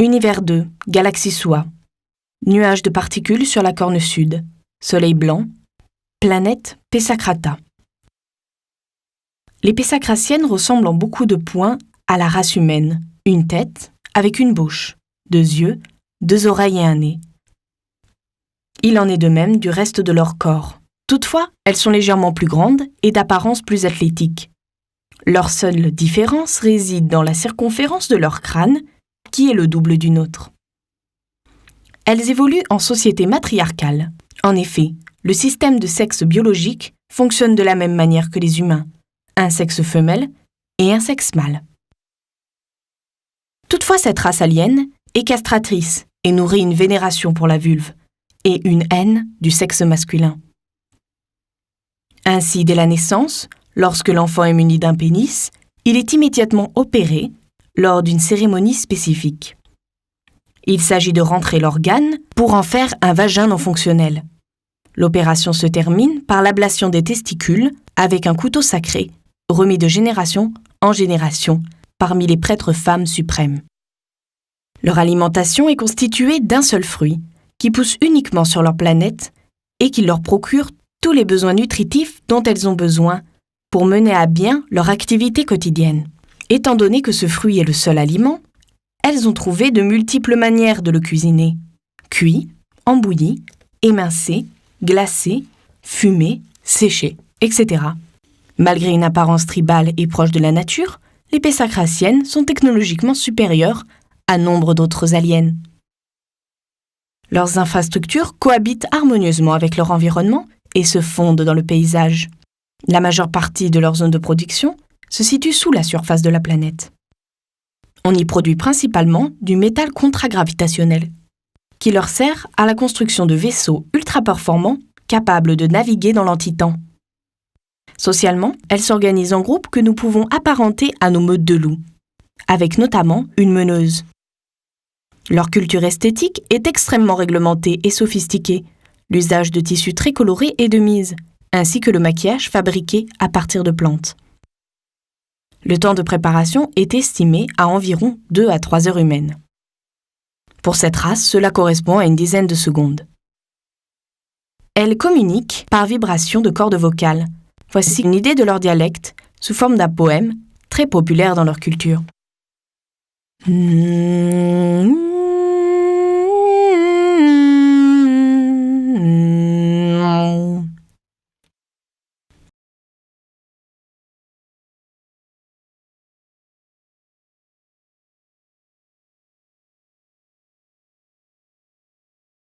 Univers 2, galaxie Soie. Nuages de particules sur la corne sud. Soleil blanc. Planète Pesacrata. Les Pesacratiennes ressemblent en beaucoup de points à la race humaine. Une tête avec une bouche, 2 yeux, 2 oreilles et un nez. Il en est de même du reste de leur corps. Toutefois, elles sont légèrement plus grandes et d'apparence plus athlétique. Leur seule différence réside dans la circonférence de leur crâne, qui est le double du nôtre. Elles évoluent en société matriarcale. En effet, le système de sexe biologique fonctionne de la même manière que les humains, un sexe femelle et un sexe mâle. Toutefois, cette race alienne est castratrice et nourrit une vénération pour la vulve et une haine du sexe masculin. Ainsi, dès la naissance, lorsque l'enfant est muni d'un pénis, il est immédiatement opéré lors d'une cérémonie spécifique. Il s'agit de rentrer l'organe pour en faire un vagin non fonctionnel. L'opération se termine par l'ablation des testicules avec un couteau sacré, remis de génération en génération parmi les prêtres femmes suprêmes. Leur alimentation est constituée d'un seul fruit, qui pousse uniquement sur leur planète et qui leur procure tous les besoins nutritifs dont elles ont besoin pour mener à bien leur activité quotidienne. Étant donné que ce fruit est le seul aliment, elles ont trouvé de multiples manières de le cuisiner. Cuit, embouilli, émincé, glacé, fumé, séché, etc. Malgré une apparence tribale et proche de la nature, les Pesacratiennes sont technologiquement supérieures à nombre d'autres aliens. Leurs infrastructures cohabitent harmonieusement avec leur environnement et se fondent dans le paysage. La majeure partie de leur zone de production se situe sous la surface de la planète. On y produit principalement du métal contragravitationnel, qui leur sert à la construction de vaisseaux ultra-performants capables de naviguer dans l'antitemps. Socialement, elles s'organisent en groupes que nous pouvons apparenter à nos meutes de loups, avec notamment une meneuse. Leur culture esthétique est extrêmement réglementée et sophistiquée, l'usage de tissus très colorés est de mise, ainsi que le maquillage fabriqué à partir de plantes. Le temps de préparation est estimé à environ 2 à 3 heures humaines. Pour cette race, cela correspond à une dizaine de secondes. Elles communiquent par vibration de cordes vocales. Voici une idée de leur dialecte sous forme d'un poème très populaire dans leur culture.